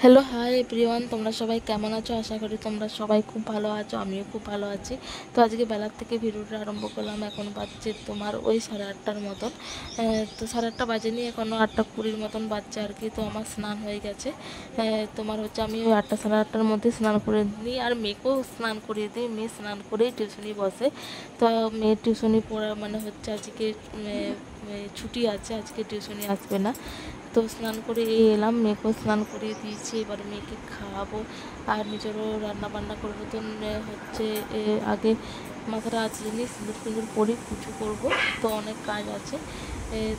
Hello, hi everyone, তোমরা সবাই কেমন আছো? আশা করি তোমরা সবাই খুব ভালো আছো। আমিও খুব ভালো আছি। তো আজকে বেলার থেকে ভিডিওটা আরম্ভ করলাম। এখন বাজছে তোমার ওই 8:30টার মতন। তো 8:30 বাজেনি, এখনও 8:20 মতন বাজছে আর কি। তো আমার স্নান হয়ে গেছে। তোমার হচ্ছে আমি ওই 8টা 8:30টার মধ্যে স্নান করে নিই, আর মেয়েকেও স্নান করিয়ে দিই। মেয়ে স্নান করেই টিউশনি বসে। তো মেয়ের টিউশনি পড়া মানে হচ্ছে আজকে ছুটি আছে, আজকে টিউশনি আসবে না। তো স্নান করে এলাম, মেয়েকেও স্নান করিয়ে দিয়েছি। এবার মেয়েকে খাওয়াবো আর নিজেরও রান্না বান্না করবো। তো হচ্ছে আগে মাথাটা আঁচড়ে নিই, সিঁদুর ফিঁদুর পরি, পুজো করবো। তো অনেক কাজ আছে।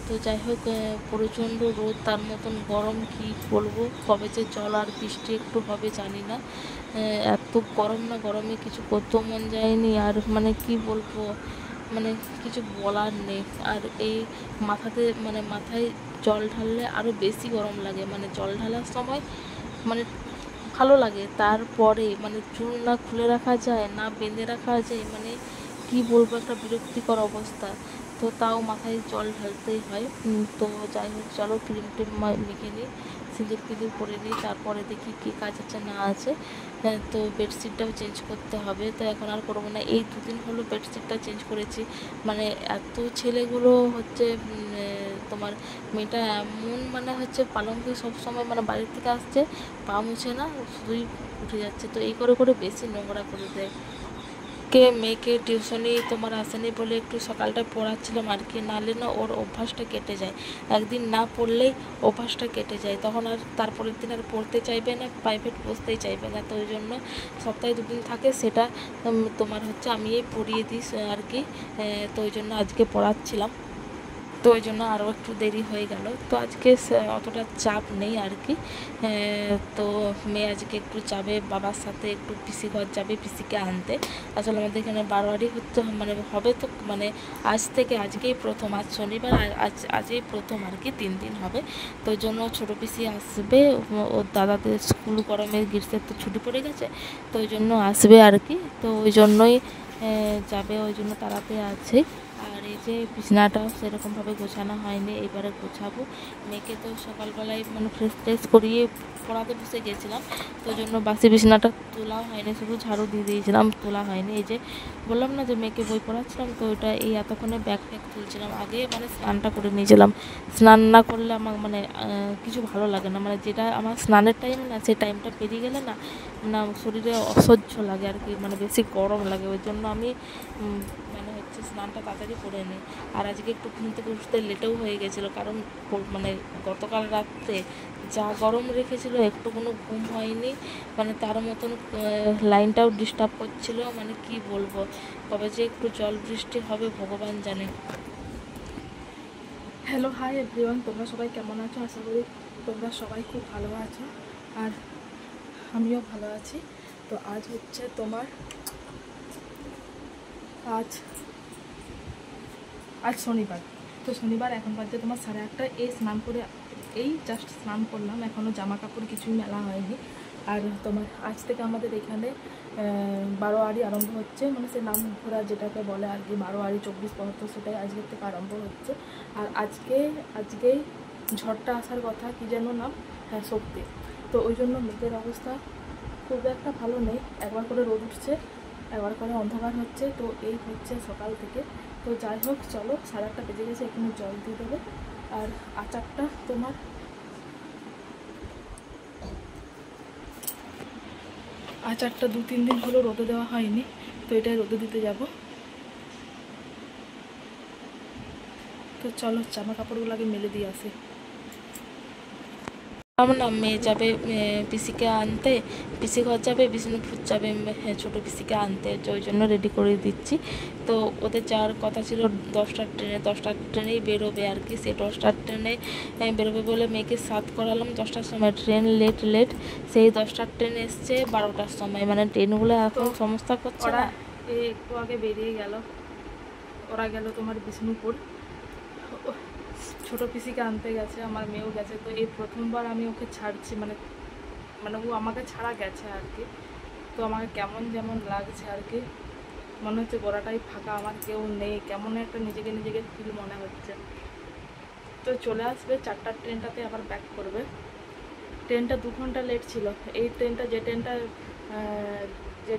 তো যাই হোক, প্রচণ্ড রোদ, তার মতন গরম, কি বলবো। কবে যে জল আর বৃষ্টি একটু হবে জানি না। এত গরম, না গরমে কিছু করতেও মন যায়নি। আর মানে কি বলবো, মানে কিছু বলার নেই। আর এই মাথায় জল ঢাললে আরও বেশি গরম লাগে। মানে জল ঢালার সময় মানে ভালো লাগে, তারপরে মানে চুল না খুলে রাখা যায়, না বেঁধে রাখা যায়। মানে কি বলবো, একটা বিরক্তিকর অবস্থা। তো তাও মাথায় জল ঢালতেই হয়। তো যাই হোক, চলো ক্রিম টিম মেখে নিই, সিঁদুর ফিঁদুর পরে নিই, তারপরে দেখি কী কাজ আছে না আছে। তো বেডশিটটাও চেঞ্জ করতে হবে। তো এখন আর করবো না, এই দুদিন হলো বেডশিটটা চেঞ্জ করেছি। মানে এত ছেলেগুলো হচ্ছে তোমার মেয়েটা এমন মানে হচ্ছে পালঙ্কে সবসময় মানে বাড়ির থেকে আসছে, পা মুছে না, শুধুই উঠে যাচ্ছে। তো এই করে করে বেশি নোংরা করে দেয়। মেয়েকে টিউশনি তোমার আসেনি বলে একটু সকালটা পড়াচ্ছিলাম আর কি, নাহলে না ওর অভ্যাসটা কেটে যায়। একদিন না পড়লেই অভ্যাসটা কেটে যায়, তখন আর তারপরের দিন আর পড়তে চাইবে না, প্রাইভেট বসতেই চাইবে না। তো ওই জন্য সপ্তাহে দুদিন থাকে, সেটা তোমার হচ্ছে আমি পড়িয়ে দিই আর কি। তো ওই জন্য আজকে পড়াচ্ছিলাম। তো ওই জন্য আরও একটু দেরি হয়ে গেল। তো আজকে অতটা চাপ নেই আর কি। তো মেয়ে আজকে একটু যাবে বাবার সাথে, একটু পিসি ঘর যাবে পিসিকে আনতে। আসলে আমাদের এখানে বারোয়ারি হচ্ছে, মানে হবে তো, মানে আজ থেকে, আজকেই প্রথম, আজ শনিবার, আজই প্রথম আর কি, 3 দিন হবে। তো ওই জন্য ছোটো পিসি আসবে, ওর দাদাদের স্কুল গরমের গ্রীষ্মের তো ছুটি পড়ে গেছে, তো ওই জন্য আসবে আর কি। তো ওই জন্যই যাবে, ওই জন্য তাড়াতে আছে। আর এই যে বিছানাটাও সেরকমভাবে গোছানো হয়নি, এবারে গোছাবো। মেয়েকে তো সকালবেলায় মানে ফ্রেশ ট্রেশ করিয়ে পড়াতে বসে গেছিলাম, তো ওই জন্য বাসি বিছানাটা তোলাও হয়নি, শুধু ঝাড়ু দিয়ে দিয়েছিলাম, তোলা হয়নি। এই যে বললাম না যে মেয়েকে বই পড়াচ্ছিলাম, তো ওইটা এই এতক্ষণে ব্যাগ ট্যাগ তুলছিলাম। আগে মানে স্নানটা করে নিয়েছিলাম। স্নান না করলে আমার মানে কিছু ভালো লাগে না। মানে যেটা আমার স্নানের টাইম না, সেই টাইমটা পেরিয়ে গেলে না, না শরীরে অসহ্য লাগে আর কি, মানে বেশি গরম লাগে। ওই জন্য আমি মানে হচ্ছে স্নানটা তাড়াতাড়ি করে নিই। আর আজকে একটু ঘুম থেকে উঠতে লেটেও হয়ে গেছিলো, কারণ মানে গতকাল রাত্রে যা গরম রেখেছিল, একটু কোনো ঘুম হয়নি। মানে তার মতন লাইনটাও ডিস্টার্ব করছিল। মানে কি বলবো, কবে যে একটু জল বৃষ্টি হবে ভগবান জানে। হ্যালো, হাই এভরিওয়ান, তোমরা সবাই কেমন আছো? আশা করি তোমরা সবাই খুব ভালো আছো, আর আমিও ভালো আছি। তো আজ হচ্ছে তোমার আজ আজ শনিবার। তো শনিবার এখন বাজে তোমার 8:30। এই জাস্ট স্নান করলাম, এখনও জামা কাপড় কিছুই মেলা হয়নি। আর তোমার আজ থেকে আমাদের এখানে বারোয়ারি আরম্ভ হচ্ছে, মানে সে নাম ঘোরা যেটাকে বলে আর কি, বারোয়ারি 24 পর, সেটাই আজকের থেকে আরম্ভ হচ্ছে। আর আজকেই ঝড়টা আসার কথা, কি যেন নাম, হ্যাঁ শক্তি। তো ওই জন্য মেঘের অবস্থা খুব একটা ভালো নেই, একবার করে রোদ উঠছে, একবার করে অন্ধকার হচ্ছে। তো এই হচ্ছে সকাল থেকে। তো যাই হোক, চলো, 8:30 বেজে গেছে, এখানে জল দিয়ে দেবে। আর আচারটা 2-3 দিন হলো রোদে দেওয়া হয়নি, তো এটাই রোদে দিতে যাব। তো চলো, জামা কাপড়গুলো আগে মেলে দিয়ে আসি। আমার না মেয়ে যাবে পিসিকে আনতে, পিসি ঘর যাবে, বিষ্ণুপুর যাবে ছোটো পিসিকে আনতে, ওই জন্য রেডি করে দিচ্ছি। তো ওদের যাওয়ার কথা ছিল 10টার ট্রেনে, 10টার ট্রেনেই বেরোবে আর কি। সেই 10টার ট্রেনে বেরোবে বলে মেয়েকে সাত করালাম 10টার সময়, ট্রেন লেট। সেই 10টার ট্রেন এসছে 12টার সময়। মানে ট্রেনগুলো এখন সমস্যা করছে না। এই একটু আগে বেরিয়ে গেল, ওরা গেল তোমার বিষ্ণুপুর, ছোটো পিসিকে আনতে গেছে, আমার মেয়েও গেছে। তো এই প্রথমবার আমি ওকে ছাড়ছি, মানে মানে ও আমাকে ছাড়া গেছে আর কি। তো আমাকে কেমন যেমন লাগছে আর কি, মনে হচ্ছে গোড়াটাই ফাঁকা, আমার কেউ নেই, কেমন একটা নিজেকে ফিল মনে হচ্ছে। তো চলে আসবে 4টার ট্রেনটাতে, আবার ব্যাক করবে। ট্রেনটা 2 ঘন্টা লেট ছিল। এই ট্রেনটা যে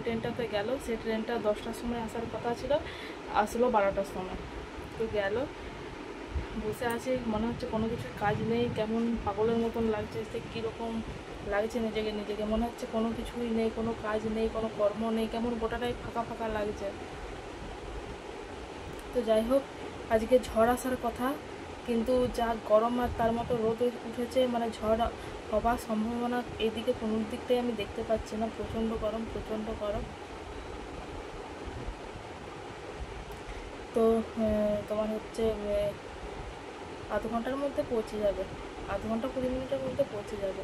ট্রেনটাতে গেল সেই ট্রেনটা 10টার সময় আসার কথা ছিল, আসলো 12টার সময়। তো গেল, বসে আছি, মনে হচ্ছে কোনো কিছুর কাজ নেই, কেমন পাগলের মতন লাগছে, সে কীরকম লাগছে নিজেকে মনে হচ্ছে কোনো কিছুই নেই, কোনো কাজ নেই, কোনো কর্ম নেই, কেমন গোটাটাই ফাঁকা ফাঁকা লাগছে। তো যাই হোক, আজকে ঝড় আসার কথা, কিন্তু যা গরম আর তার মতো রোদ উঠেছে, মানে ঝড় হবার সম্ভাবনা এদিকে কোনো দিকটাই আমি দেখতে পাচ্ছি না। প্রচণ্ড গরম, প্রচণ্ড গরম। তো তোমার হচ্ছে আধ ঘন্টার মধ্যে পৌঁছে যাবে, আধ ঘন্টা 20 মিনিটের মধ্যে পৌঁছে যাবে।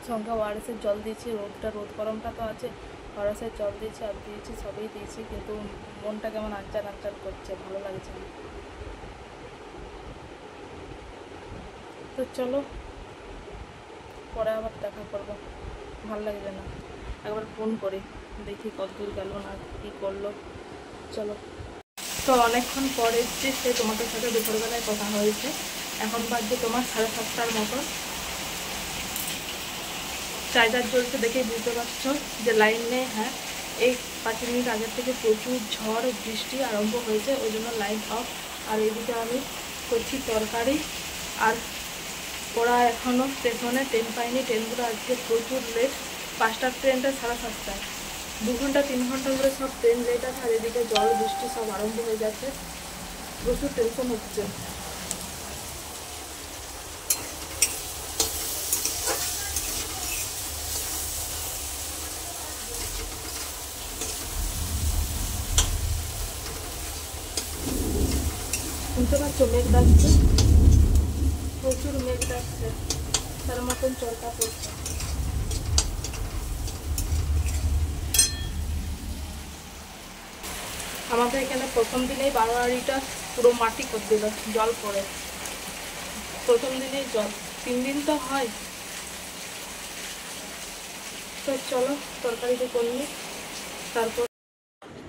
সঙ্গে ওআরএসের জল দিয়েছি, রোদ গরমটা তো আছে, ওআরএসের জল দিয়েছি, আর দিয়েছি, সবই দিয়েছি, কিন্তু মনটা কেমন আনচান আনচান করছে, ভালো লাগছে না। তো চলো, পরে আবার দেখা করবো, ভালো লাগবে না। একবার ফোন করি, দেখি কতদূর গেল না কী করলো। চলো। তো অনেকক্ষণ পর এসছি, সে তোমাদের সাথে দুপুরবেলায় কথা হয়েছে। এখন বাজছে তোমার 7:30টার মতো। চার্জার জ্বলছে দেখেই বুঝতে পারছো যে লাইন নেই। হ্যাঁ, এই 5 মিনিট আগের থেকে প্রচুর ঝড় বৃষ্টি আরম্ভ হয়েছে, ওই জন্য লাইন অফ। আর এইদিকে আমি করছি তরকারি, আর ওরা এখনও স্টেশনে ট্রেন পায়নি। ট্রেনগুলো আজকে প্রচুর লেট, 5টার ট্রেনটা 7:30টায়, 2 ঘন্টা 3 ঘন্টা ধরে সব ট্রেন লেট আছে। আর এদিকে জল বৃষ্টি সব আরম্ভ হয়ে যাচ্ছে, প্রচুর টেনশন হচ্ছে। শুনতে পাচ্ছ মেঘ ডাকছে, প্রচুর মেঘ ডাকছে, তার মতন চরকা পড়ছে। আমাদের এখানে প্রথম দিনেই বারোয়ারিটা পুরো মাটি করে দিল, জল পড়ে, প্রথম দিনেই জল। 3 দিন তো হয়। তো চলো তরকারিটা করে নিই, তারপর।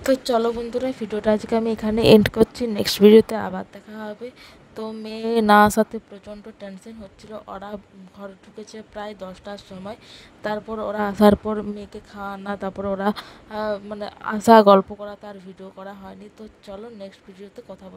তো চলো বন্ধুরা, ভিডিওটা আজকে আমি এখানে এন্ড করছি, নেক্সট ভিডিওতে আবার দেখা হবে। তো মেয়ে না আসাতে প্রচণ্ড টেনশন হচ্ছিল। ওরা ঘর ঢুকেছে প্রায় 10টার সময়, তারপর ওরা আসার পর মেয়েকে খাওয়ানা, তারপর ওরা মানে আসা, গল্প করা, তার ভিডিও করা হয়নি। তো চলো নেক্সট ভিডিওতে কথা